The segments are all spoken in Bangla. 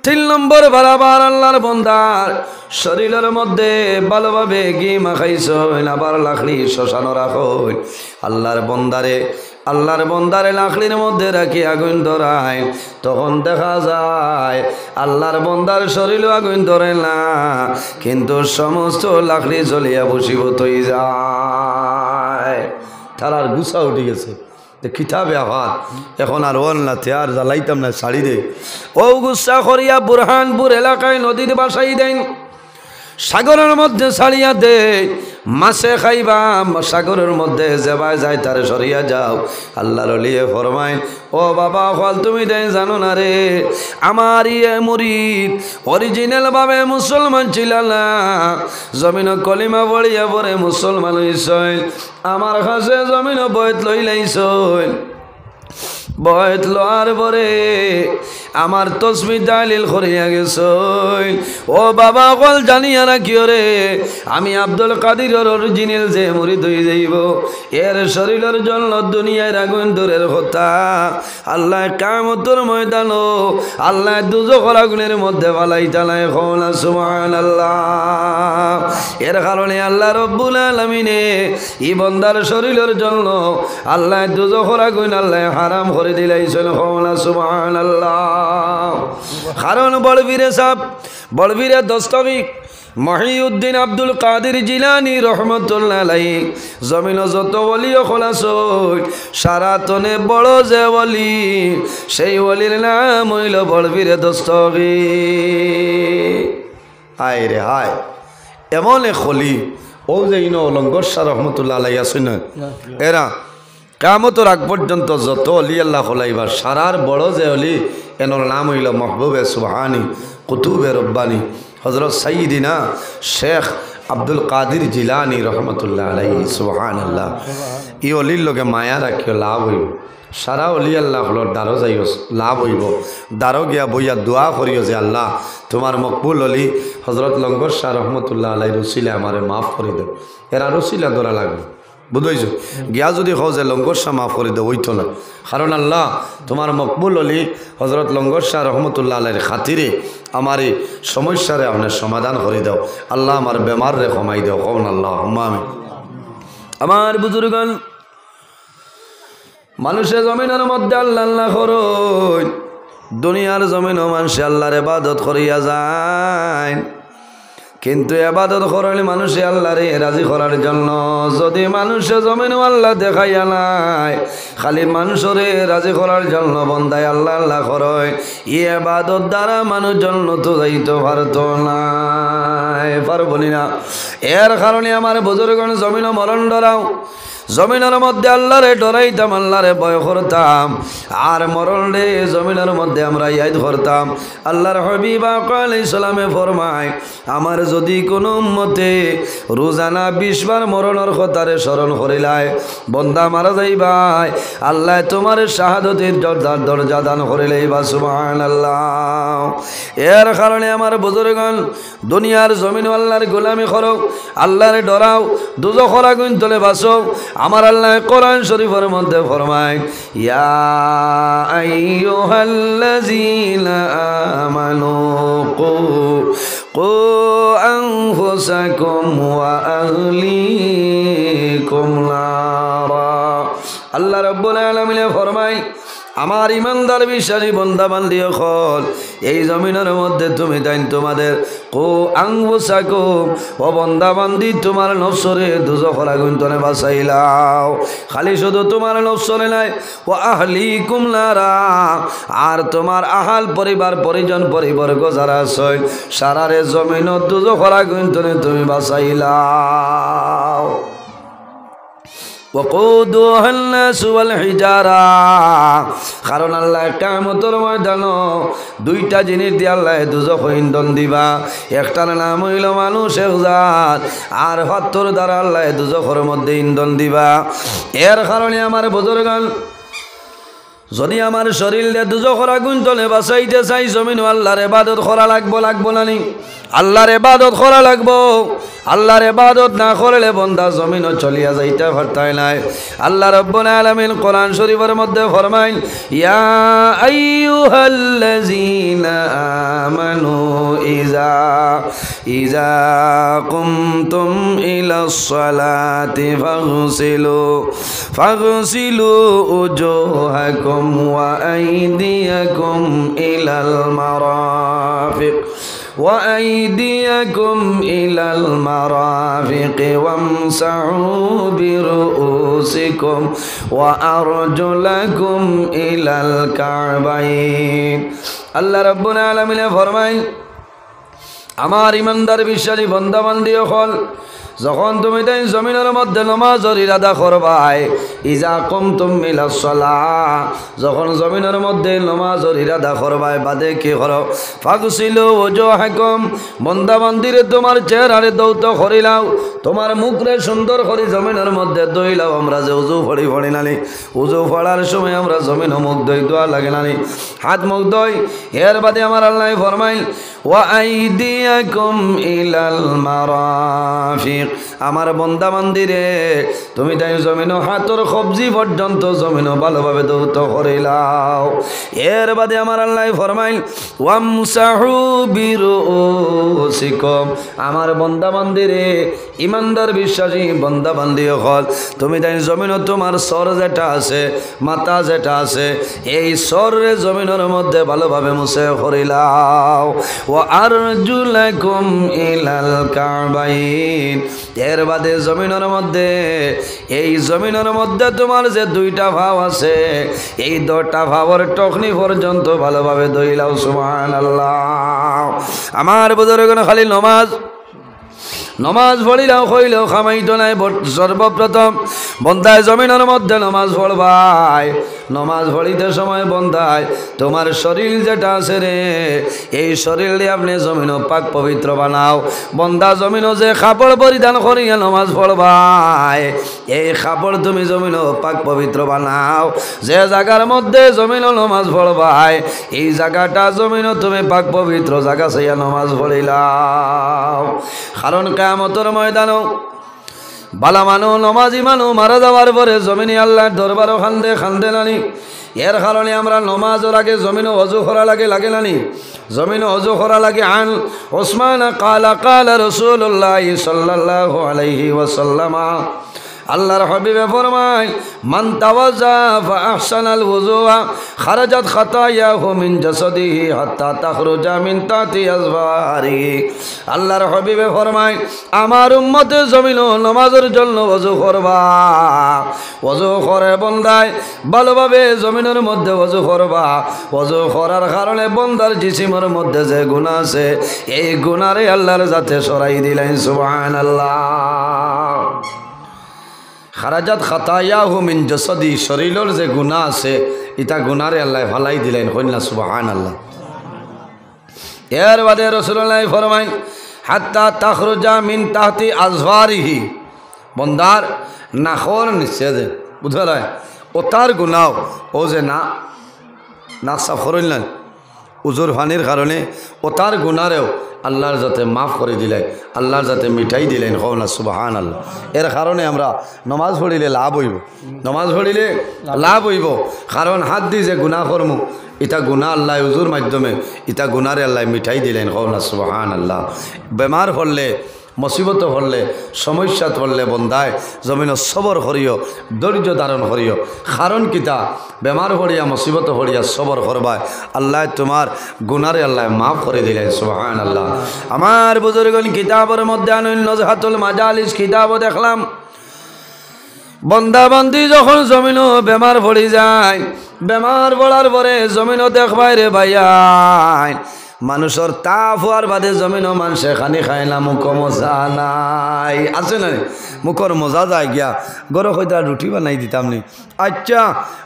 তিন নম্বর বরাবর আল্লাহর বন্দার শরীরের মধ্যে ভালোভাবে ঘি মাখাইছইন, আবার লাকড়ি শশানো রাখইন। আল্লাহর বন্দারে লাকড়ির মধ্যে রাখি আগুন ধরায়, তখন দেখা যায় আল্লাহর বন্দার শরীরও আগুন ধরে না, কিন্তু সমস্ত লাকড়ি জ্বলিয়া বসীভূত হয়ে যায়। তারার গুছা উঠে গেছে, কিতাবে আঘাত এখন আর ওল না আর জ্বালাইতাম না, ছাড়ি দে। ও গুসা করিয়া বুরহানপুর এলাকায় নদীর বাসাই দেন, সাগরের মধ্যে ছাড়িয়া দে। মাছে খাইবা, সাগরের মধ্যে যেবায় যায় তারে সরিয়া যাও। আল্লাহর ওলিয়ে ফরমাইন, ও বাবা ফল তুমি দেয় জানো না রে, আমার মুরিদ অরিজিনাল ভাবে মুসলমান ছিল না, জমিন কলিমা বলিয়া পরে মুসলমান হইছইন। আমার কাছে জমিন বয়ত লইলাইছইন, বয়ত লোয়ার পরে আমার তসবি দালিল করিয়া গেছই। ও বাবা কল জানিয়া রাখিও রে, আমি আব্দুল কাদিরের অরিজিনাল যে মুরিদ হয়ে যাইব, এর শরীরের জন্য দুনিয়ার আগুন দূরের কথা, আল্লাহ কিয়ামতের ময়দান আল্লাহ দুজখের আগুনের মধ্যে ফালাই তালায় কওনা সুবহানাল্লাহ। এর কারণে আল্লাহ রব্বুল আলামিনে ই বান্দার শরীরের জন্য আল্লাহ দুজখের আগুন আল্লাহ হারাম করে দিলাইছেন, কওনা সুবহানাল্লাহ। কারণ বলবীরে সাহেব, বলবীরে দস্তগীর মহিউদ্দিন আব্দুল কাদের জিলানী রহমতুল্লাহ আলাইহি জমিন যত ওলি খোলাছই, সারাতনে বড় যে ওলি, সেই ওলির নাম হইল বলবীরে দস্তগীর। হায় রে হায়, এমন এক খলি ও যে ইনো অলঙ্গর শাহ রহমতুল্লাহ আলাইহি আছেন, এরা কিয়ামতের আগ পর্যন্ত যত অলি আল্লাহ খোলাইবার সারার বড় যে অলি, এনর নাম হইল মাহবুবে সুবহানি কুতুবে রব্বানি হযরত সাইয়্যিদিনা শেখ আব্দুল কাদের জিলানী রহমতুল্লাহ আলাইহি সুবহানাল্লাহ। ই অলির লগে মায়া রাখিও লাভ হইব, সারা অলি আল্লাহ হলোর দ্বারো যাইও লাভ হইব। দ্বারো গিয়া বইয়া দোয়া করিও যে আল্লাহ তোমার মকবুল অলি হজরত লঙ্গর শাহ রহমতুল্লাহ আলাই রসিলে আমারে মাফ করে দেব। এরা রসিলা ধরা লাগবে, বুঝাইছো? গিয়া যদি হও যে লঙ্গর শাহ মাফ করে দেব, হইতো না। কারণ আল্লাহ তোমার মকবুল অলি হজরত লঙ্গর শাহ রহমতুল্লাহ আলাইয়ের খাতিরে আমার এই সমস্যারে আপনার সমাধান করে দাও আল্লাহ, আমার বেমার রে কমাই দাও, কন আল্লাহ আমি। আমার বুজুর্গণ, মানুষের জমিনের মধ্যে আল্লাহ আল্লাহ করুন, দুনিয়ার জমিনও মানুষে আল্লাহর ইবাদত করিয়া যায়, কিন্তু ইবাদত করলে মানুষে আল্লাহরে রাজি করার জন্য। যদি মানুষে জমিনও আল্লাহ দেখাইয়া নাই, খালি মানুষরে রাজি করার জন্য বন্দায় আল্লাহ আল্লাহ করয়, ই ইবাদত দ্বারা মানুষ জন্য তো যাইতে পারত না, পারবনি না। এর কারণে আমার বুজুর্গণ জমিনও মরণ ডরাও, জমিনের মধ্যে আল্লাহরে ডরাইতাম, আল্লাহরে ভয় করতাম, আর মরণ রে জমিনের মধ্যে আমরা ইয়াদ করতাম। আল্লাহর হাবিব আলাইহিস সালামে ফরমায়, আমার যদি কোনো উম্মতে রোজানা 20 বার মরণের কথারে স্মরণ করিলায়, বন্দা মারা যাইবাই, আল্লাহ তোমার শাহাদতের দরজা দান করিলেইবা, সুবহানাল্লাহ। এর কারণে আমার বুজুর্গণ দুনিয়ার জমিন আল্লাহর গোলামি করো, আল্লাহরে ডরাও, দুজখের আগুন তলে বাঁচো। আমার আল্লাহ কোরআন শরীফের মধ্যে ফরমায়, ইয়া আইয়ুহাল্লাযীনা আমানু কু আনফুসাকুম ওয়া আহলিকুম নারা। আল্লাহ রাব্বুল আলামিন ফরমায়, আমার ইমানদার বিশ্বাসী বন্দা বান্দি হল, এই জমিনের মধ্যে তুমি তাই তোমাদের কো আনফুসাকুম ও বন্দা বান্দি তোমার নফসরে দুজখের আগুন তনে বাঁচাইলাও। খালি শুধু তোমার নফসরে নাই, ও আহলিকুম নারা, আর তোমার আহাল পরিবার পরিজন পরিবর্গ যারা আছে সারারে জমিন দুজখের আগুন তনে তুমি বাঁচাইলাও। وقودها الناس والحجارة। কারণ আল্লাহ কিয়ামতের ময়দানে দুইটা জিনিস দিয়ে আল্লাহ দুজখ ইন্ধন দিবা, একটার নাম হইল মানুষ একজাত, আর পাথর দ্বারা আল্লাহ দুজখের মধ্যে ইন্ধন দিবা। এর কারণে আমার বুজুর্গণ যদি আমার শরীর দিয়ে দুজখের আগুন তলে বাঁচাইতে চাই জমিন আল্লাহর ইবাদত করা লাগবো না নি? আল্লাহর ইবাদত করা লাগবো। আল্লাহর ইবাদত না করলে বান্দা জমিনও চলিয়া যাইতে পারতাই নাই। আল্লাহ রাব্বুল আলামিন কোরআন শরীফের মধ্যে ফরমাইন, ইয়া আইয়ুহাল্লাযীনা আমানু ইযা কুমতুম ইলাস সালাতি ফাগসিলু উজুহাকুম ওয়া আইদিয়াকুম ইলাল মারাফিক وأيديكم إلى المرافق وامسحوا برؤوسكم وأرجلكم إلى الكعبين الله ربنا العالمين ফরমায় আমার ইমানদার বিশ্বাসী বান্দা বান্দি হল যখন তুমি তাই জমিনের মধ্যে নামাজের ইরাদা করবাই ইজা কুমতুম ইলাস সালাহ যখন জমিনের মধ্যে নামাজের ইরাদা করবাই বাদে কি করো ফাগসিলু ওয়াজহাকুম বান্দা বান্দিরে তোমার চেহারারে দৌত করিলাও তোমার মুখরে সুন্দর করে জমিনের মধ্যে দইলাও আমরা যে উজু ফড়ি নানি উজু ফড়ার সময় আমরা জমিন মুখ দই দোয়া লাগে নানি হাত মুখ দই এর বাদে আমার আল্লাহ ফরমাইল ওয়া আইদিয়াকুম ইলাল মারাফিক আমার বান্দা বান্দিরে তুমি তাই জমিন হাতর কবজি পর্যন্ত জমিন ভালোভাবে দৌত করিলাও এর বাদে আমার আল্লাহ ফরমাইল ওয়ামসাহু বিরুসিকুম আমার বান্দা বান্দিরে ইমানদার বিশ্বাসী বান্দা বান্দি হল তুমি তাই জমিন তোমার সর যেটা আছে মাথা যেটা আছে এই সরে জমিনের মধ্যে ভালোভাবে মুছে করিলাও ওয়া আরজুলাকুম ইলাল কাবাইন এর বাদে জমিনের মধ্যে এই জমিনের মধ্যে তোমার যে দুইটা ভাব আছে এই দুইটা ভাবের টকনি পর্যন্ত ভালোভাবে দইলাও সুবহানাল্লাহ আমার বুজুর্গগণ খালি নমাজ পড়িলাও কইলেও খামাইতো নাই সর্বপ্রথম বন্দায় জমিনের মধ্যে নমাজ পড়বাই নমাজ পড়িতে সময় বন্দায় তোমার শরীর যেটা আছে রে এই শরীর দিয়ে আপনি জমিন পাক পবিত্র বানাও বন্দা জমিন যে কাপড় পরিধান করিয়া নমাজ পড়বাই এই কাপড় তুমি জমিন পাক পবিত্র বানাও যে জায়গার মধ্যে জমিন নমাজ পড়বাই এই জায়গাটা জমিন তুমি পাক পবিত্র জায়গা চাইয়া নমাজ পড়িলাও কারণ কিয়ামতের ময়দানও বালা মানু নমাজি মানু মারা যাওয়ার পরে জমিনে আল্লাহর দরবারও খান্দে নানি এর কারণে আমরা নমাজের আগে জমিনে ওযু করা লাগে নানি জমিনে ওযু করা লাগে আন উসমান কালা রাসূলুল্লাহ সাল্লাল্লাহু আলাইহি ওয়াসাল্লাম আল্লাহর হাবিবে ফরমায় মান তাওয়াজ্জা ফা আহসানাল ওযুআ খারাজাত খাতায়াহু মিন জাসাদিহি হাত্তা তাখরুজা মিন তাতি আযফারিহি আল্লাহর হাবিবে ফরমায় আমার উম্মতে জমিন নামাজের জন্য ওযু করবা ওযু করে বন্দায় ভালোভাবে জমিনের মধ্যে ওযু করবা ওযু করার কারণে বন্দার জিসিমের মধ্যে যে গুনাহ আছে এই গুনাহরে আল্লাহর জাতে সরাই দিলেন সুবহানাল্লাহ খারাজাত খাতায়াহু মিন জাসাদি শরীরের যে গুনাহ আছে এটা গুনাহরে আল্লাহ ফালাই দিলেন কইনা সুবহানাল্লাহ এর বাদে রাসূলুল্লাহ ফরমায় হাত্তা তাখরুজা মিন তাহতি আযফারিহি বন্দার নাখর নিচে যে বুঝলা ও তার গুনাহ ও যে না সাফ করলেন উজুর ফানির কারণে ও তার গুনাহরেও আল্লাহর যাতে মাফ করে দিলেন আল্লাহর যাতে মিঠাই দিলেন কওনা সুবহানাল্লাহ এর কারণে আমরা নমাজ পড়িলে লাভ হইব নমাজ পড়িলে লাভ হইব কারণ হাত দিয়ে যে গুনাহ করমু এটা গুনাহ আল্লাহ উজুর মাধ্যমে এটা গুনাহরে আল্লাহ মিঠাই দিলেন কওনা সুবহানাল্লাহ বেমার হলে মুসিবত হলে সমস্যা হলে বন্দায় জমিন সবর করিও ধৈর্য ধারণ করিও কারণ কিতা বেমার হরিয়া মুসিবত হরিয়া সবর করবায় আল্লাহ তোমার গুনারে আল্লাহ মাফ করে দিলেন সুবহানাল্লাহ আমার বুজুর্গণ কিতাবের মধ্যে নজহাতুল মাজালিস কিতাবও দেখলাম বন্দা বান্দি যখন জমিন বেমার পড়ি যায় বেমার পড়ার পরে জমিন দেখবাই রে ভাইয়াই মানুষের তাপ হওয়ার বাদে জমিনও মানুষে খানি খায় না মুখ মজা নাই আছে না মুখর মজা যায় গিয়া গরো হয়তো রুটি বানাই দিতাম নি আচ্ছা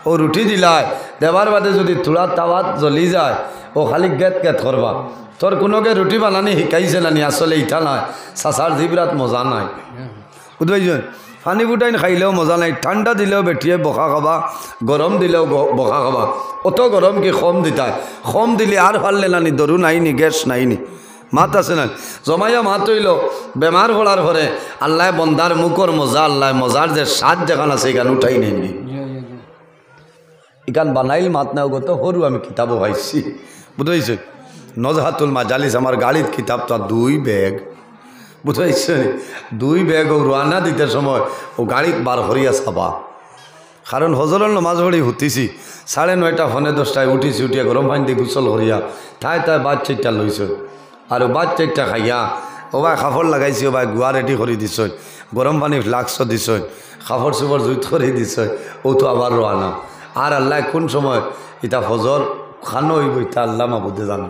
ও রুটি দিলাই দেবার বাদে যদি থোড়া তাওয়াত জ্বলি যায় ও খালি গেট করবা তোর কোনোকে রুটি বানানি শিকাইছে নানি আসলে ইটা নয় চাচার জিবরাত মজা নাই বুঝবাইছেন পানি ফুটাইন খাইলেও মজা নাই, ঠান্ডা দিলেও বেটিয়ে বকা খাবা, গরম দিলেও বকা খাবা। অত গরম কি কম দিতায়, কম দিলে আর পারলে নানি, দরু নাইনি, গ্যাস নাইনি, মাত আছে না, জমাইয়া মাত হইল বেমার পড়ার পরে আল্লাহ বন্দার মুখর মজা, আল্লাহ মজার যে স্বাদ যেখান আছে এখান উঠাই নেননি, এখান বানাইল মাত না গত সরু আমি কিতাবও পাইছি, বুঝাইছে নজহাতুল মাজালিস আমার গাড়ির কিতাব তো 2 ব্যাগ, বুঝাইছে 2 ব্যাগ ও রোয়ানা দিতে সময় ও গাড়ি বার করিয়া চাবা, কারণ হজরের নমাজ পড়ি হুতিছি 9:30 ফোনে 10টায় উঠিছি, উঠিয়া গরম পানি দিয়ে গোসল করিয়া ঠাই ঠাই বাদ 4টা লইছ, আর বাদ 4টা খাইয়া ও ভাই কাপড় লাগাইছি, ও ভাই গুয়া রেডি করে দিছ, গরম পানি ফ্লাক্স দিছ, কাপড় চোপড় জুইত করে দিছ, ও তো আবার রোয়ানা। আর আল্লাহ কোন সময় এটা ফজর খানো হইব এটা আল্লাহ মাবুদে জানা,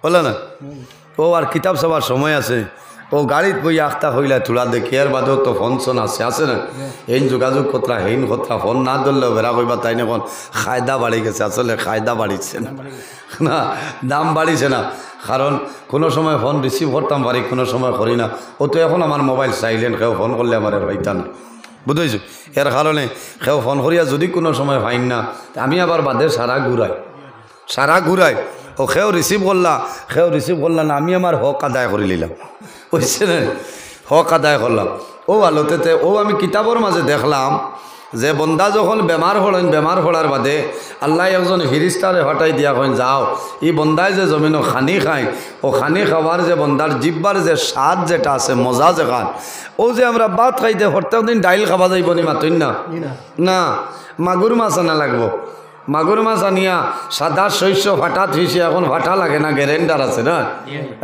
বলে না। ও আর কিতাব সবার সময় আছে, ও গাড়িত বই আখতা হইলা তোলা দেখি, এর বাদেও তো ফোন শোন আছে না, এই যোগাযোগ কতরা হেইন কতরা, ফোন না ধরলেও বেড়া কইবা তাই এখন খায়দা বাড়ি গেছে, আসলে খায়দা বাড়িছে না, না দাম বাড়িছে না, কারণ কোনো সময় ফোন রিসিভ করতাম পারি, কোনো সময় করি না, ও তো এখন আমার মোবাইল সাইলেন্ট, কেউ ফোন করলে আমার আর হইতা না, বুঝেছো। এর কারণে কেউ ফোন করিয়া যদি কোনো সময় পাইন না, আমি আবার বাদে সারা ঘুরাই, ও কেউ রিসিভ করলা না, আমি আমার হক আদায় করে নিলাম, বুঝছে না, হক আদায় করলাম। ও আলোতে ও আমি কিতাবর মাঝে দেখলাম যে বন্দা যখন বেমার হলেন, বেমার হওয়ার বাদে আল্লাহ একজন ফিরিস্তারে হটাই দিয়া কইন যাও, এই বন্দায় যে জমিনও খানি খায়, ও খানি খাওয়ার যে বন্দার জিব্বার যে স্বাদ যেটা আছে, মজা যেখান, ও যে আমরা ভাত খাইতে প্রত্যেক দিন ডাইল খাওয়া যাইব নি মাতইন না, না মাগুর মাছ আনা লাগবো, মাগুর মাছ আনিয়া সাদা শস্য ফাটা থুইছে, এখন ফাটা লাগে না, গ্যারেন্ডার আছে না,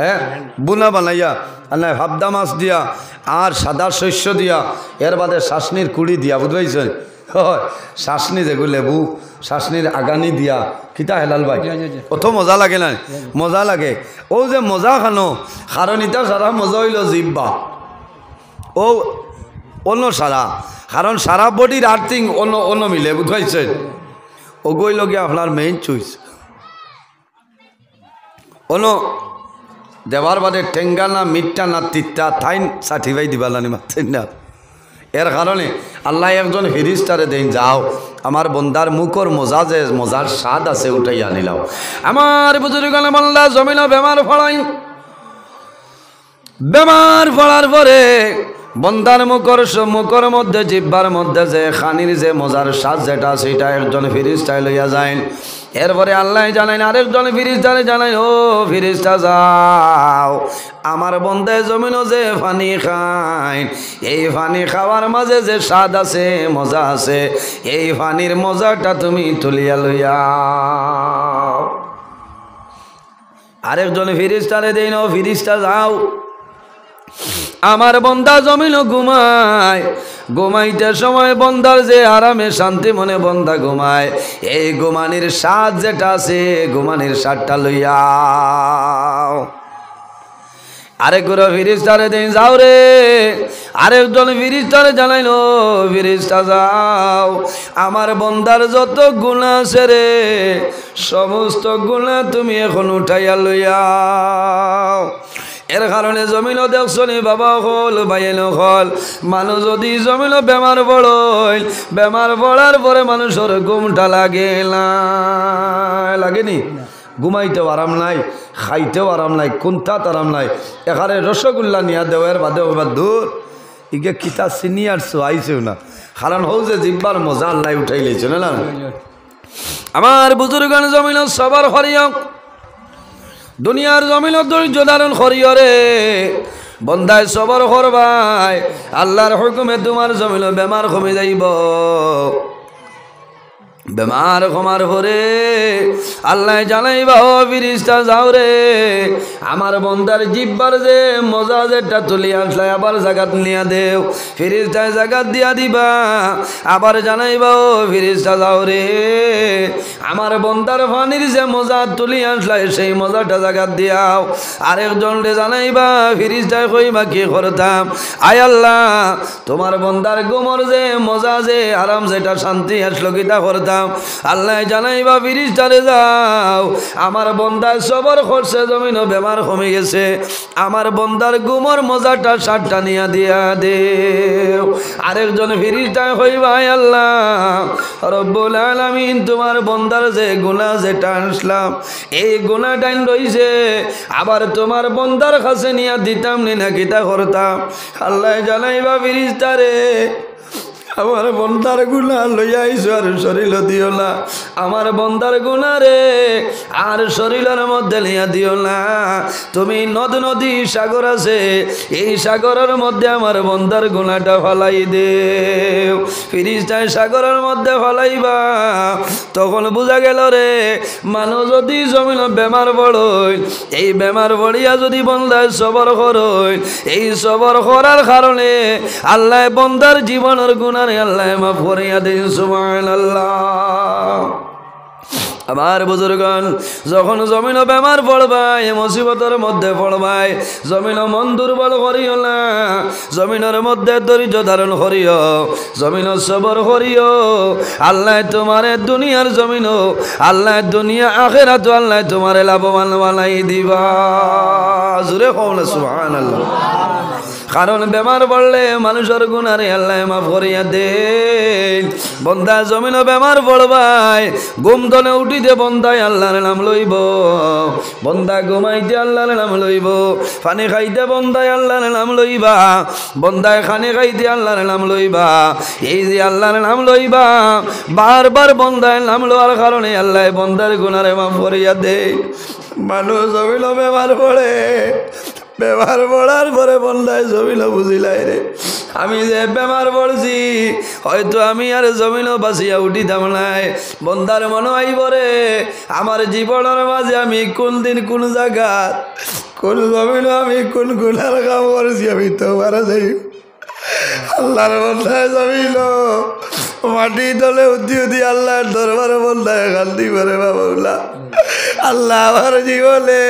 হ্যাঁ বুনা বানাইয়া আল্লাহ ভাবদা মাছ দিয়া আর সাদা শস্য দিয়া, এর বাদে শাসনির কুড়ি দিয়া, বুঝবাইছেন, হয় শাসনি যেগু লেবু শাসনির আগানি দিয়া, কিতা হেলাল ভাই কত মজা লাগে না, মজা লাগে। ও যে মজা খানো, কারণ ইটা সারা মজা হইল জিব্বা, ও অন্য সারা, কারণ সারা বডির আর্থিং অন্য মিলে, বুঝবাইছেন, ও গইল গিয়ে আপনার মেইন চুইস, অন্য দেওয়ার বাদে টেঙ্গা না মিটটা না তিতটা থাইন সার্টিফাই দিবালানি মাত্রেন না। এর কারণে আল্লাহ একজন ফিরিস্তারে দেন, যাও আমার বন্দার মুখর মজা যে মজার স্বাদ আছে উঠাই আনিলাও। আমার বুজুর্গ আল্লাহ জমিন বেমার ফড়াই, বেমার ফড়ার পরে বন্দার মুখর মধ্যে জিব্বার মধ্যে যে খানির যে মজার স্বাদ যেটা, সেটা একজন ফিরিস্তায় লইয়া যায়। এরপরে আল্লাহ জানাইন আরেকজন ফিরিস্তারে জানাইন, ও ফিরিস্তা যাও আমার বন্দায় জমিনও যে পানি খায়, এই পানি খাওয়ার মাঝে যে স্বাদ আছে, মজা আছে, এই পানির মজাটা তুমি তুলিয়া লইয়া। আরেকজন ফিরিস্তারে দেন, ও ফিরিস্তা যাও আমার বন্দা জমিন ঘুমায়, ঘুমাইতে সময় বন্দার যে আরামে শান্তি মনে বন্দা ঘুমায়, এই ঘুমানির স্বাদ যেটা আছে, ঘুমানির স্বাদটা লইয়া। আরেক গুলো ফিরিস্তারে দিন, যাও রে আরেকজন ফিরিস্তারে জানাইলো, ফিরিস্তা যাও আমার বন্দার যত গুনাহ আছে রে, সমস্ত গুনাহ তুমি এখন উঠাইয়া লইয়াও। এর কারণে জমিনও দেখছনি বাবা হল বাইন হল, মানুষ যদি জমিনও বেমার পড়ল, বেমার পড়ার পরে মানুষের ঘুমটা লাগেনি, ঘুমাইতেও আরাম নাই, খাইতেও আরাম নাই, কোনটাত আরাম নাই। এখানে রসগোল্লা নিয়া দেওয়ার বাদে দূর ইগে কিতা চিনি আর আইছেও না, কারণ হল যে জিব্বার মজা আল্লাহ উঠাই লেছে না। আমার বুজুর্গান জমিন সবার হরিয়ক, দুনিয়ার জমিন ধৈর্য ধারণ করিও রে বন্দায় সবর করবাই, আল্লাহর হুকুমে তোমার জমিন বেমার কমে যাইব। বেমার কমার পরে আল্লাহ জানাইবা, ও ফিরিস্তা যাও রে আমার বন্দার জিব্বার যে মজা যেটা তুলি আসলে আবার জাগাত নিয়া দেও। ফিরিস্তায় জাগাত দিয়া দিবা, আবার জানাইবা, ও ফিরিস্তা যাও রে আমার বন্দার পানির যে মজা তুলি আসলে সেই মজাটা জাগাত দিয়াও। আরেকজন রে জানাইবা, ফিরিস্তায় কইবা কি করতাম, আয় আল্লাহ তোমার বন্দার গোমর যে মজা যে আরাম যেটা শান্তি আসলো কিতা করতাম, দাও আল্লাহ জানাইবা ফিরিস্তারে যাও আমার বন্দার সবর করছে জমিন বেমার কমে গেছে আমার বন্দার গুমর মজাটা সাতটা নিয়া দিয়া দেও আরেকজন ফিরিস্তায় কইবা আল্লাহ রব্বুল আলামিন তোমার বন্দার যে গুনাহ যেটা আনলাম এই গুনাহ টাইম রইছে আবার তোমার বন্দার কাছে নিয়া দিতাম নি না কিতা করতাম আল্লাহ জানাইবা ফিরিস্তারে আমার বন্দার গুণা লইয়া আইছো আর শরীর দিও না আমার বন্দার গুণা রে আর শরীরের মধ্যে লিয়া দিও না তুমি নদ নদী সাগর আছে এই সাগরের মধ্যে আমার বন্দার গুণাটা ফলাই দেও ফিরিস্তায় সাগরের মধ্যে ফলাইবা তখন বুঝা গেল রে মানুষ যদি জমিন বেমার পড়ই এই বেমার পড়িয়া যদি বন্দায় সবর করই এই সবর করার কারণে আল্লাহ বন্দার জীবনের গুণা আল্লাহ মাফ করিয়া দিন সুবহানাল্লাহ আমার বুজুর্গণ যখন জমিন বেমার পড়বাই মুসিবতের মধ্যে পড়বাই জমিন মন দুর্বল করিও না জমিনের মধ্যে ধৈর্য ধারণ করিও জমিন সবর করিও আল্লাহ তোমারে দুনিয়ার জমিন আল্লাহ দুনিয়া আখিরাত আল্লাহ তোমারে লাভবান বানাই দিবা জোরে কও না সুবহানাল্লাহ কারণ বেমার পড়লে মানুষের গুনারে আল্লাহ মাফ করিয়া দেন বন্দা জমিন বেমার পড়বাই ঘুম দলে উঠিতে বন্দায় আল্লাহর নাম লইব বন্দা ঘুমাইতে আল্লাহর নাম লইব পানি খাইতে বন্দায় আল্লাহর নাম লইবা বন্দায় খানি খাইতে আল্লাহর নাম লইবা এই যে আল্লাহর নাম লইবা বারবার বন্দায় নাম লওয়ার কারণে আল্লাহ বন্দার গুনারে মাফ করিয়া দেন মানুষ জমিন বেমার পড়ে বেমার পড়ার পরে বন্দায় জমিন বুঝিলাই রে আমি যে বেমার পড়ছি হয়তো আমি আর জমিন বাঁচিয়া উঠিতাম নাই বন্দার মনে আইব রে আমার জীবনের মাঝে আমি কোন দিন কোন জায়গা কোন জমিন আমি কোন গুনার কাম করছি আমি তো মারা যাই আল্লাহর বন্দায় জমিন মাটি তলে উঠি উঠি আল্লাহর দরবারে বন্দায় কান্দি করে বাবুলা আল্লাহ আমার জীবনে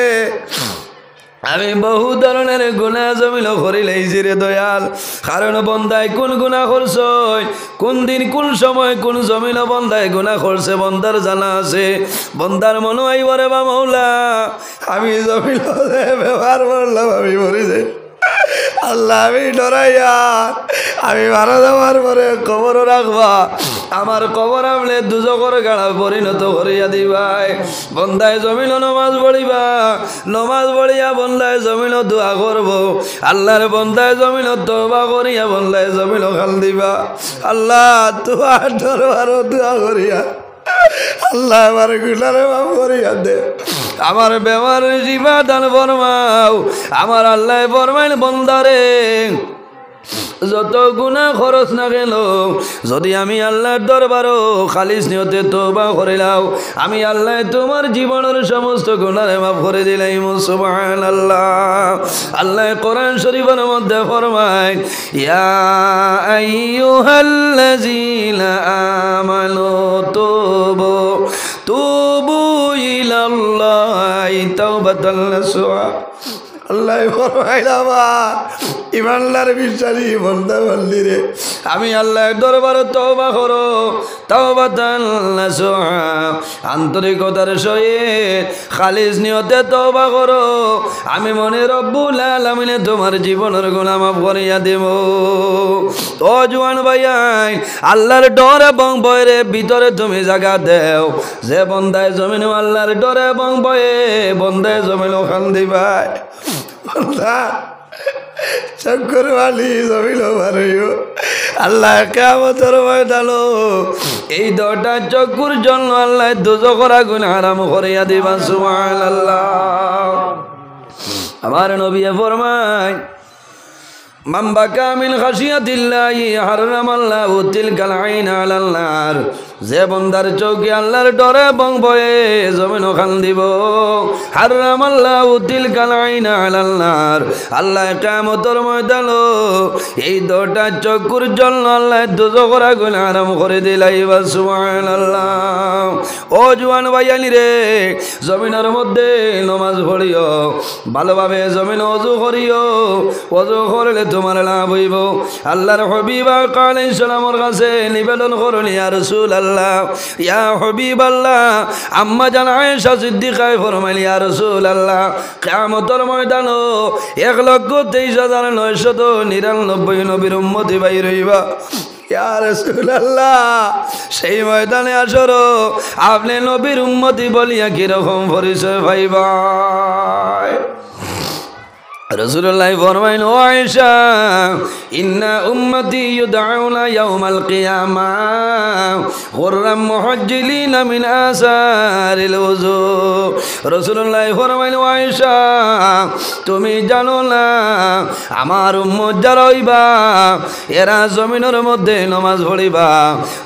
আমি বহু ধরনের গুনাহ জমিল করি লাইছি রে দয়াল কারণ বন্দায় কোন গুনাহ করছে কোন দিন কোন সময় কোন জমিল বন্দায় গুনাহ করছে বন্দার জানা আছে বন্দার মনে আইব রে বা মৌলা আমি জমিল ব্যবহার করলাম আমি মরি যাই আল্লাহ আমি ডরাইয়া আমি মারা যাওয়ার পরে কবর রাখবা আমার কবর আমলে দুজকর গাড়া পরিণত করিয়া দিবাই বন্দায় জমিন নমাজ পড়িবা নমাজ পড়িয়া বন্দায় জমিন দোয়া করব আল্লাহর বন্দায় জমিন তওবা করিয়া বন্দায় জমিন খাল দিবা আল্লাহ তোমার দরবারে দোয়া করিয়া আল্লাহ আমার গুনারে মাফ করিয়া দে আমার বেমার জীবা দান ফরমাও আমার আল্লাহ ফরমাইল বন্দারে যত গুনাহ খরচ না গেল যদি আমি আল্লাহর দরবারও খালিস নিয়তে তওবা করিলাও আমি আল্লাহ তোমার জীবনের সমস্ত গুনাহ মাফ করে দিলাম সুবহানাল্লাহ আল্লাহ কোরআন শরীফের মধ্যে ফরমায় ইয়া আইয়ুহাল্লাযীনা আমানু তুবু ইলাল্লাহি তাওবাতান নাসুহা আল্লাহ ফরমাইলামা ইমানদার বিশ্বাসী বন্দা বন্দি রে আমি আল্লাহর দরবারে তওবা করো তাওবাতান নাসুহা আন্তরিকতার সহিত খালিস নিয়তে তওবা করো আমি মনে রব্বুল আলামিনে তোমার জীবনের গুনাহ মাফ করিয়া দেব ও জওয়ান ভাই আল্লাহর ডর এবং ভয়ের ভিতরে তুমি জায়গা দেও যে বন্দায় জমিন আল্লাহর ডর এবং ভয়ে বন্দায় জমিন খান দিবাই বন্দা চক্কর বালি জমিল মারিও আল্লাহ কিয়ামতের ময়দানো এই দটা চক্কুর জন্য আল্লাহ দোজখের আগুন হারাম করিয়া দিবা সুবহানাল্লাহ আমার নবী ফরমায় মান বাকা মিন খাশিয়াতিল্লাহি হারামাল্লাহু তিলকাল আইনা আলাল নার যে বন্দার চোখে আল্লাহর ডরে এবং ভয়ে জমিন খান দিব হারামাল্লাহু তিলকাল আইনা আলাল নার আল্লাহ কিয়ামতের ময়দানে এই দুটা চক্ষুর জন্য আল্লাহ দোজখের আগুন হারাম করে দিলাইবা সুবহানাল্লাহ ও জওয়ান ভাইয়ানি রে জমিনের মধ্যে নামাজ পড়িও ভালোভাবে জমিন ওযু করিও ওযু করলে তোমার লাভ হইব আল্লাহর হাবিব আলাইহিস সালামের কাছে নিবেদন করুন ইয়া রাসূলুল্লাহ আল্লাহ ইয়া হাবিবাল্লাহ আম্মা জান আয়েশা সিদ্দিকায়ে ফরমাইলেন ইয়া রাসূলুল্লাহ কিয়ামতের ময়দানে 1,23,999 নবীর উম্মতি বাইর হইবা ইয়া রাসূলুল্লাহ সেই ময়দানে আসর আপনি নবীর উম্মতি বলিয়া কিরকম পরিচয় পাইবা রাসূলুল্লাহ ফরমাইলেন ও আয়েশা ইন্না উম্মতি ইউদআউনা ইয়াউমাল কিয়ামাহ গুররাম মুহাজ্জিলিনা মিন আসারিল ওযু রাসূলুল্লাহ ফরমাইলেন ও আয়েশা তুমি জানো না আমার উম্মত যারা হইবা এরা জমিনের মধ্যে নামাজ পড়িবা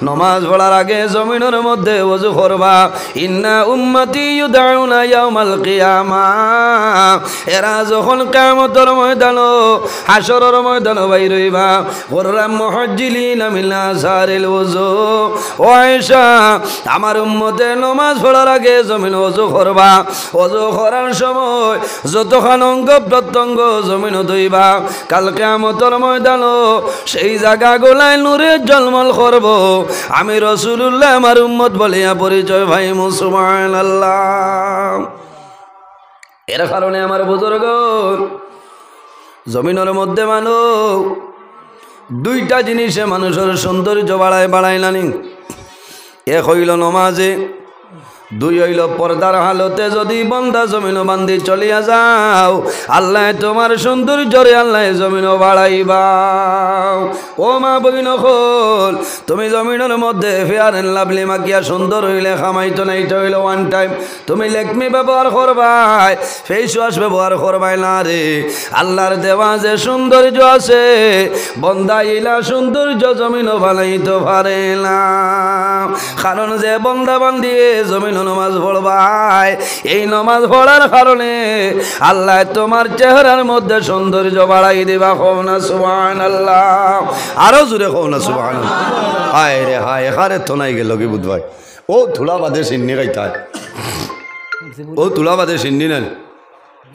নামাজ পড়ার আগে জমিনের মধ্যে ওযু করবা ইন্না উম্মতি ইউদআউনা ইয়াউমাল কিয়ামাহ এরা যখন কিয়ামতের ময়দান হাশরের ময়দান বাইর হইবা গুররাম মুহাজ্জিলিনা মিন আসারিল ওযু ও আয়েশা আমার উম্মতে নামাজ পড়ার আগে জমিন ওযু করবা ওযু করার সময় যতখান অঙ্গ প্রত্যঙ্গ জমিন ধুইবা কাল কিয়ামতের ময়দান সেই জায়গা গোলায় নূরে জলমল করব আমি রাসূলুল্লাহ আমার উম্মত বলিয়া পরিচয় ভাই সুবহানাল্লাহ এর কারণে আমার বুজুর্গ জমিনের মধ্যে মানুষ দুইটা জিনিসে মানুষের সৌন্দর্য বাড়ায় নানি এক হইল নমাজে দুই হইল পর্দার হালতে যদি বন্দা জমিন বান্ধি চলিয়া যাও আল্লাহ তোমার সৌন্দর্যরে আল্লাহ জমিন বাড়াইবা ও মা বইন হল তুমি জমিনের মধ্যে ফেয়ার এন্ড লাভলি মাকিয়া সুন্দর হইলে খামাইতো না এটা হইল ওয়ান টাইম তুমি লেকমি ব্যবহার করবাই ফেস ওয়াশ ব্যবহার করবাই না রে আল্লাহর দেওয়া যে সৌন্দর্য আছে বন্দা ইলা সৌন্দর্য জমিন বানাইতে পারে না কারণ যে বন্দা বান্ধিয়ে জমিন নামাজ পড়বাই এই নামাজ পড়ার কারণে আল্লাহ তোমার চেহারার মধ্যে সৌন্দর্য বাড়াই দিবা কও না সুবহানাল্লাহ আরো জোরে কও না সুবহানাল্লাহ হায় রে হায় হারে তো নাই গেল কি বুধ ভাই ও তুলা বাদে সিন্নি খাইতা ও তুলা বাদে সিন্নি নেন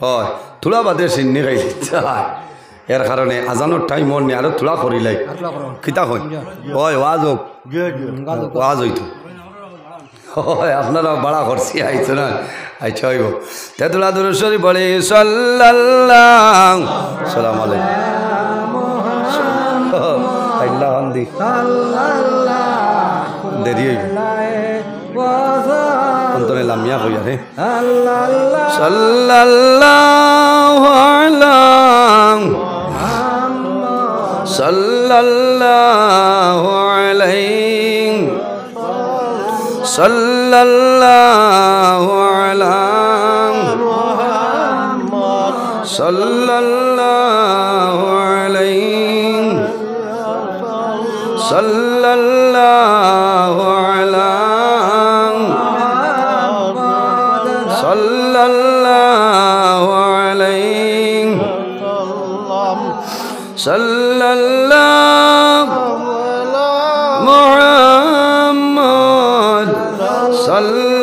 হয় তুলা বাদে সিন্নি খাইতা এর কারণে আজানোর টাইম মন নেই আরো তুলা করিলাই কিতা হয় ওই ওয়াজ হোক ওয়াজ হইতো আপনারা বাড়া করছি আইতো না আচ্ছা হইব তেতুলা দুরুশরী বলে সাল্লাল্লাহু সালাম আলাইকুম দেরি অন্তরে লামিয়া কইয়া রে সাল্লাল্লাহু আলাইহি সাল্লাল্লাহু আলা মুহাম্মদ সাল্লাল্লাহু আলাইহি সাল্লাল্লাহু আলা মুহাম্মদ সাল্লাল্লাহু আলাইহি সাল্লাল্লাহু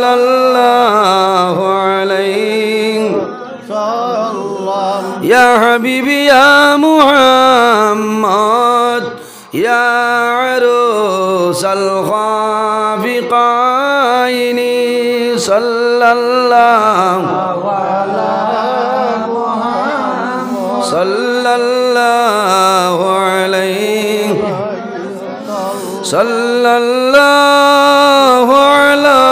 সাল্লাল্লাহু আলাইহি ইয়া হাবিবি ইয়া মুহাম্মদ ইয়া আরুসাল খাফিকাইনি সাল্লাল্লাহু আলা মুহাম্মদ সাল্লাল্লাহু আলাইহি সাল্লাল্লাহু আলা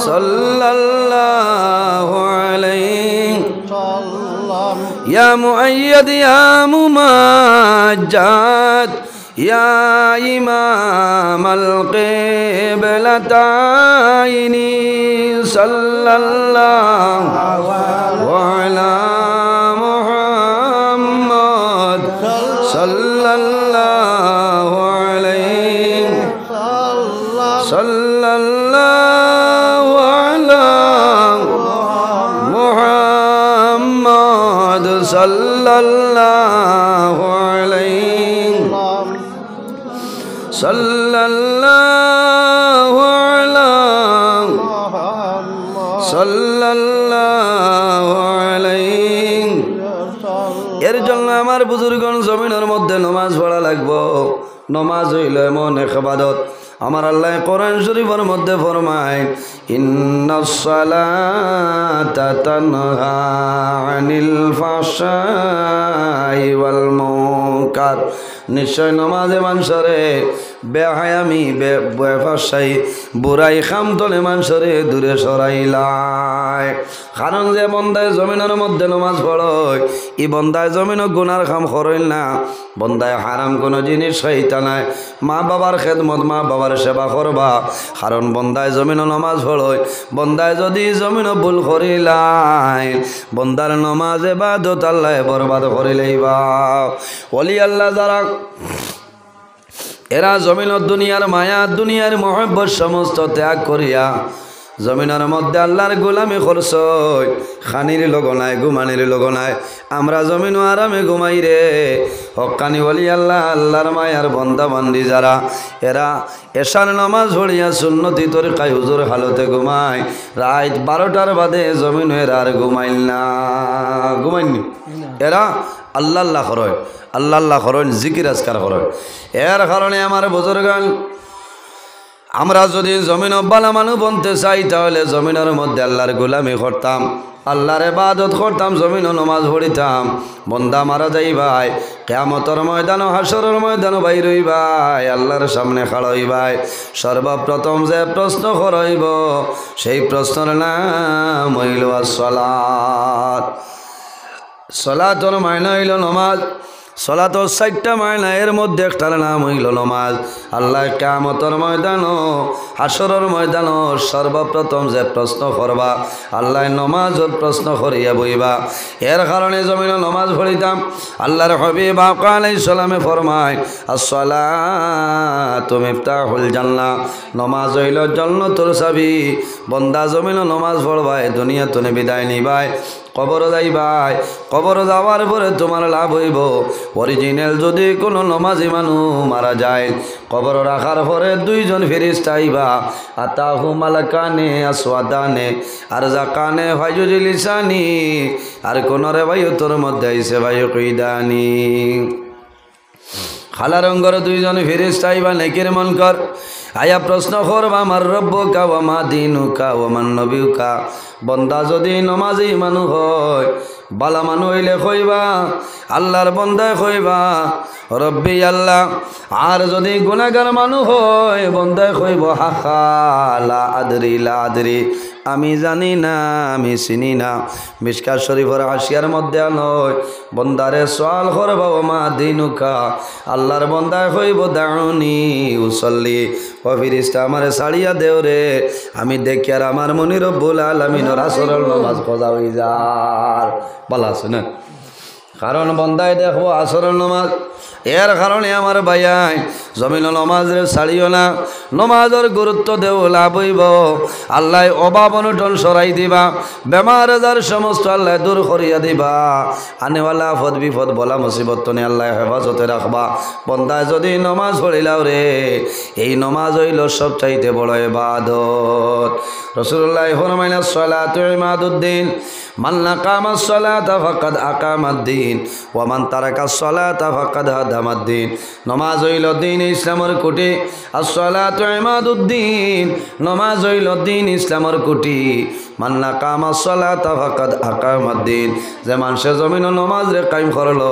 সাল্লাল্লাহু আলাইহি ইয়া মুআইয়াদ ইয়া মুমাজ্জাদ ইয়া ইমামাল কিবলাতাইনি সাল্লাল্লাহু আলা মুহাম্মদ সাল্লাল্লাহু আলাইহি সাল্লাল্লাহু আলা মুহাম্মদ সাল্লাল্লাহু আলাইহি সাল্লাল্লাহু আলা সাল্লাল্লাহু আলাইহি এর জন্য আমার বুজুর্গণ জমিনের মধ্যে নামাজ পড়া লাগবো নমাজ হইল এমন এক ইবাদত আমার আল্লাহ কোরআন শরীফের মধ্যে ফরমায় ইন্নাস সালাতা তানহা আনিল ফাহশাই ওয়াল মুনকার নিশ্চয় নমাজে মানুষরে বেহায়ামি বেফাসাই বুড়াই খাম তলে মানুষরে দূরে সরাইলায় কারণ যে বন্দায় জমিনের মধ্যে নমাজ পড়য় ই বন্দায় জমিন গুনার খাম করইল না বন্দায় হারাম কোনো জিনিস খাইতা নাই মা বাবার খেদমত মা বাবার সেবা করবা কারণ বন্দায় জমিন নমাজ পড়য় বন্দায় যদি জমিন ভুল করিলাই বন্দার নমাজ ইবাদত আল্লাহ বরবাদ করিলেইবা ওলি আল্লাহ যারা এরা জমিনত দুনিয়ার মায়া দুনিয়ার মহব্বত সমস্ত ত্যাগ করিয়া জমিনের মধ্যে আল্লাহর গোলামি করছই খানির লগনায় ঘুমানির লগনায় আমরা জমিন আরামে ঘুমাই রে হক্কানি বলি আল্লাহ আল্লাহর মায়ার বন্দা বান্দি যারা এরা এশার নামাজ পড়িয়া সুন্নতি তরিকায় হুজুর হালতে ঘুমায় রাত 12টার বাদে জমিন এরা আর ঘুমাইল না ঘুমাইনি এরা আল্লাহ আল্লাহ করয় আল্লাহ আল্লাহ করয় জিকির আজকার করয় এর কারণে আমার বুজুর্গান আমরা যদি জমিন বালা মানুষ বনতে চাই তাহলে জমিনের মধ্যে আল্লাহর গোলামি করতাম আল্লাহর ইবাদত করতাম জমিন নমাজ পড়িতাম বন্দা মারা যাই ভাই কিয়ামতের ময়দান হাসরের ময়দান বাইর হই ভাই আল্লাহর সামনে খাড়া হই ভাই সর্বপ্রথম যে প্রশ্ন করইব সেই প্রশ্নের নাম হইল সালাত সালাতর মায়না হইল নমাজ সলাতর 4টা মায়না এর মধ্যে একটার নাম হইল নমাজ আল্লাহ কিয়ামতের ময়দান হাসরের ময়দান সর্বপ্রথম যে প্রশ্ন করবা আল্লাহ নমাজের প্রশ্ন করিয়া বইবা এর কারণে জমিন নমাজ পড়িতাম আল্লাহর হাবিব আলাইহিস সালামে ফরমায় আসসালাতু মিফতাহুল জান্নাহ নমাজ হইল জান্নাতের চাবি বন্দা জমিন নমাজ পড়বা দুনিয়া তুনে বিদায় নিবাই কবর যাইবাই কবর যাওয়ার পরে তোমার লাভ হইব অরিজিনাল যদি কোনো নমাজি মানুষ মারা যায় কবর রাখার পরে 2 জন ফেরেশতা আইবা আতাহু মালাকানে আসওয়াদানে আর জাকানে ফাইজুল লিসানি আর কোন রে ভাই তোর মধ্যে আইছে ভাই কইদানি খালা রঙের 2 জন ফেরেশতা আইবা নেকের মুনকার আয়া প্রশ্ন করবা আমার রব্বুকা ওয়া মা দীনুকা ওয়া মান নবিয়ুকা বন্দা যদি নমাজি মানুষ হয় বালা মানুষ হইলে কইবা আল্লাহর বন্দায় কইবা রব্বি আল্লাহ আর যদি গুনাহগার মানুষ হয় বন্দায় কইব হাখা লা আদরি আমি জানি না আমি চিনি না মিশকাত শরীফের হাসিয়ার মধ্যে নয় বন্দারে সওয়াল করবা ওয়া মা দীনুকা আল্লাহর বন্দায় কইব দাউনি উসাল্লি ও ফেরেশতা আমারে ছাড়িয়া দেও রে আমি দেখি আর আমার মনি রব্বুল আলামিনের আসরের নামাজ কজা হই যার বলা আছে না কারণ বন্দায় দেখবো আসরের নামাজ এর কারণে আমার ভাইয়াই জমিন নমাজরে ছাড়িও না নমাজের গুরুত্ব দেও লাভ হইব আল্লাহ অভাব অনটন সরাই দিবা বেমার আজার সমস্ত আল্লাহ দূর করিয়া দিবা আনেওয়ালা আফদ বিপদ বলা মুসিবত তনে আল্লাহ হেফাজতে রাখবা বন্দায় যদি নমাজ পড়িলাও রে এই নমাজ হইল সবচাইতে বড় ইবাদত রাসূলুল্লাহ ফরমাইলেন সালাতু ইমাদুদ্দিন মান আকামাস সালাতা ফাকাদ আকামাদ্দিন ওয়া মান তারাকাস সালাতা ফাকাদ হাদামাদ্দিন নমাজ হইল দ্বীন ইসলামের কুটি as-সালাতু ইমাদুদ্দিন নমাজ হইল দ্বীন ইসলামের কুটি মান আকামাস সালাতা ফাকাদ আকামাদ্দিন যে মানুষে জমিন নমাজ রে কায়েম করলো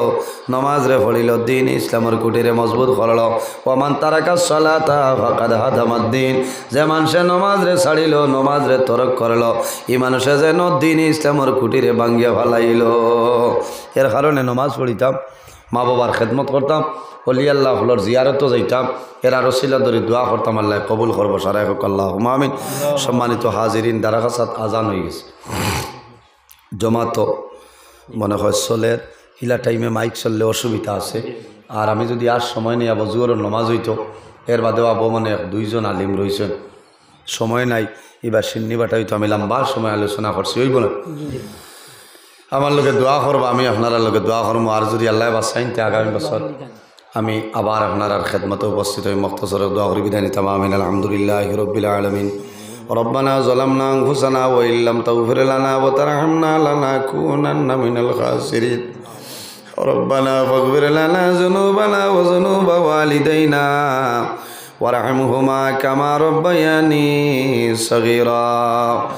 নমাজ রে পড়িল দ্বীন ইসলামের কুটিরে মজবুত করলো ওয়া মান তারাকাস সালাতা ফাকাদ হাদামাদ্দিন যে মানুষে নমাজ রে ছাড়িল নমাজ রে তরক করলো এই মানুষে যেন দ্বীন ইসলামের কুটিরে ভাঙ্গিয়া ফেলাইল এর কারণে নমাজ পড়িতাম মা বাবার খেদমত করতাম অলি আল্লাহ হলর জিয়ারতও যাইতাম এরা রসিলা ধরে দোয়া করতাম আল্লাহ কবুল করবো সারাই হোক আল্লাহুম্মা আমিন সম্মানিত হাজিরিন দারাগাসাত আজান হয়ে গেছে জমাতো মনে হয় চলের হিলা টাইমে মাইক চললে অসুবিধা আছে আর আমি যদি আর সময় নেই আবো জোরের নমাজ হইতো এর বাদেও আবো মানে 2 জন আলিম রয়েছেন সময় নাই এবার সিন্নিবাটা হইতো আমি লম্বা সময় আলোচনা করছি ওই বলে আমার লোকে দোয়া করবো আমি আপনারা লোকে দোয়া করবো আর যদি আল্লাহ বাসাইন তে আগামী বছর আমি আবার আপনার খেদমতে উপস্থিত হয়ে মুখতসরে দোয়া করি বিদায় নিতাম আমিন আলহামদুলিল্লাহি রাব্বিল আলামিন ربنا ظلمنا أنفسنا وإن لم تغفر لنا وترحمنا لنكونن من الخاسرين ربنا فاغفر لنا ذنوبنا وذنوب والدينا وارحمهما كما ربياني صغيرا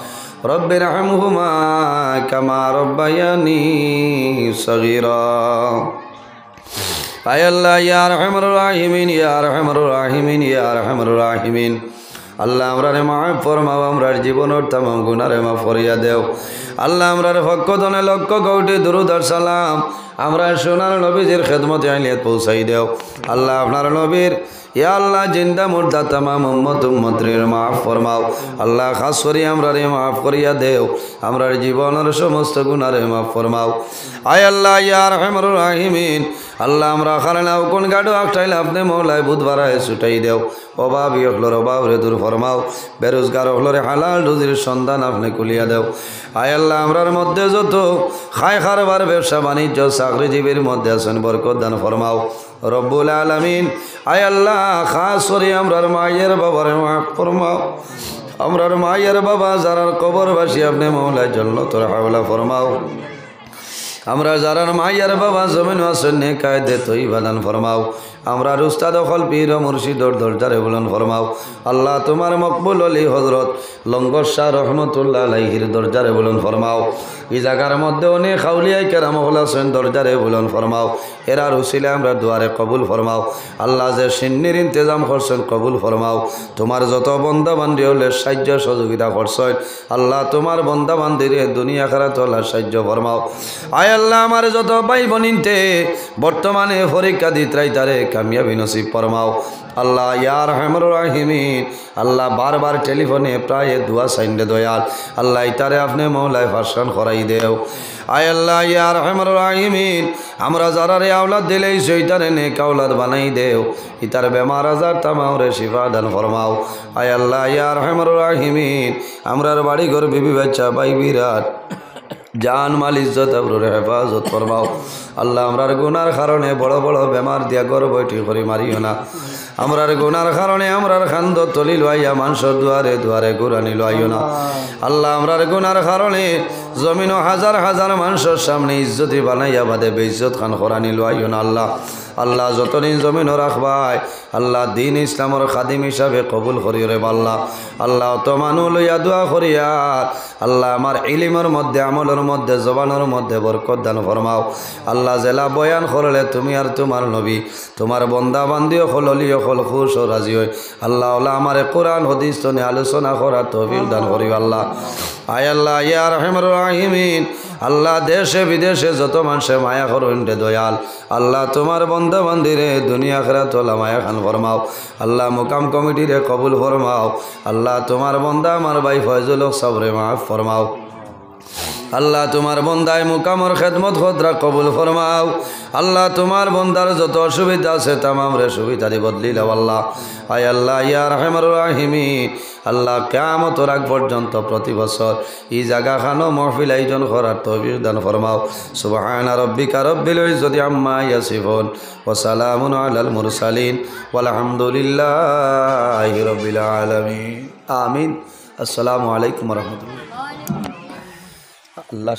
رب ارحمهما كما ربياني صغيرا আয় আল্লাহ ইয়া আরহামার রাহিমিন ইয়া আরহামার রাহিমিন ইয়া আরহামার রাহিমিন আল্লাহ আমরারে মাফ ফরমাও আমরার জীবনের तमाम গুনাহরে মাফ করিয়া দেও আল্লাহ আমরার পক্ষ থেকে লক্ষ কোটি দরুদ আর সালাম আমরা সোনার নবীজির খেদমতে আইলিয়াত পৌঁছাই দেও আল্লাহ আপনার নবীর ইয়া আল্লাহ জিন্দা মুর্দা तमाम উম্মত উম্মতের মাফ ফরমাও আল্লাহ খাস করি আমরারে মাফ করিয়া দেও আমরার জীবনের সমস্ত গুনাহরে মাফ ফরমাও আয় আল্লাহ ইয়া আরহামার রাহিমিন আল্লাহ আমরা খানাও কোন গাড়ো আটাইলে আপনি মৌলায় বুধবারায় ছুটাই দেও অভাবী হলোর অভাব রে দূর ফরমাও বেরোজগার হলোরে হালাল রুজির সন্ধান আপনি কুলিয়া দেও আয় আল্লাহ আমরার মধ্যে যত খায় খারবার ব্যবসা বাণিজ্য চাকরিজীবীর মধ্যে আছেন বরকত দান ফরমাও রব্বুল আলামিন আয় আল্লাহ খাস করে আমরার মায়ের বাবার মাফ ফরমাও আমরার মায়ের বাবা যারার কবরবাসী আপনি মৌলায় জান্নাতুল হাওলা ফরমাও আমরা যারার মাইয়ার বাবা জমিন আসেন কায়দে তৈবা দান ফরমাও আমরা উস্তাদ হল পীর মুর্শিদর দরজারে বলুন ফরমাও আল্লাহ তোমার মকবুল আলী হজরত লঙ্গর শাহ রহমতুল্লাহ আলাইহির দরজারে বলুন ফরমাও এই জায়গার মধ্যে অনেক খাউলিয়াই কেরাম হল আছেন দরজারে বলুন ফরমাও এরা রুসিলে আমরা দুয়ারে কবুল ফরমাও আল্লাহ যে সিন্নির ইন্তজাম করছেন কবুল ফরমাও তোমার যত বন্দা বান্দি হলে সাহায্য সহযোগিতা করছেন আল্লাহ তোমার বন্দা বান্দিরে দুনিয়া খারাপ আল্লাহ সাহায্য ফরমাও আয় আল্লাহ আমার যত ভাই বোনিনতে বর্তমানে পরীক্ষা দিতরাই তারে কামিয়াবি নসিব ফরমাও আল্লাহ ইয়া আরহামার রাহিমিন আল্লাহ বারবার টেলিফোনে প্রায় দুয়া সাইন্ডে দয়াল আল্লাহ ইতারে আপনি মৌলায় ফারসান করাই দেও আয় আল্লাহ ইয়া আরহামার রাহিমিন আমরা যারা রে আওলাদ দিলেই সেইটারে নেক আওলাদ বানাই দেও ইতার বেমার আজার তামাওরে শিফা দান ফরমাও আয় আল্লাহ ইয়া আরহামার রাহিমিন আমরার বাড়ি ঘর বিবি বাচ্চা ভাই বিরাট জান মাল ইজ্জত আবরুর হেফাজত ফরমাও আল্লাহ আমরার গুনার কারণে বড় বড় বেমার দিয়া গর বৈঠি করে মারিও না আমরার গুনার কারণে আমরার খান্দ তলি লইয়া মানুষের দুয়ারে দুয়ারে গুরানি লইও না আল্লাহ আমরার গুনার কারণে জমিন হাজার হাজার মানুষের সামনে ইজ্জতি বানাইয়া বাদে বেইজ্জত খান করানি লইও না আল্লাহ আল্লাহ যতদিন জমিন রাখবাই আল্লাহ দিন ইসলামর খাদিম হিসাবে কবুল করিও রে আল্লাহ আল্লাহ তো মানু লইয়া দোয়া করিয়া আল্লাহ আমার ইলিমের মধ্যে আমলের মধ্যে জবানের মধ্যে বরকত দান ফরমাও আল্লাহ জেলা বয়ান করলে তুমি আর তোমার নবী তোমার বন্দা বান্দিও হলিও হল খুশ ও রাজি হয় আল্লাহ আল্লাহ আমার কোরআন হদিস তনে আলোচনা করার তৌফিক দান করিও আল্লাহ আয় আল্লাহ ইয়া আরহামার রাহিমিন আল্লাহ দেশে বিদেশে যত মানুষে মায়া করুন রে দয়াল আল্লাহ তোমার বন্দা বান্দিরে দুনিয়া আখিরাত ওলা মায়া খান ফরমাও আল্লাহ মুকাম কমিটিরে কবুল ফরমাও আল্লাহ তোমার বন্দা আমার ভাই ফয়জুল হক সবরে মাফ ফরমাও আল্লাহ তোমার বন্দায় মুকামর খেদমত খদরা কবুল ফরমাও আল্লাহ তোমার বন্দার যত অসুবিধা আছে তামাম রে সুবিধারি বদলি লাও আল্লাহ আয় আল্লাহ ইয়া আরহামার রাহিমিন আল্লাহ কিয়ামত রাগ পর্যন্ত প্রতি বছর এই জায়গা খানো মাহফিল আয়োজন করার তৌফিক দান ফরমাও সুবহান রাব্বিকা রব্বিল ইজ্জতি আম্মা ইয়াসিফুন ওয়া সালামুন আলাল মুরসালিন ওয়াল হামদুলিল্লাহি রাব্বিল আলামিন আমিন আসসালামু আলাইকুম ওয়া রাহমাতুল্লাহ আল্লাহ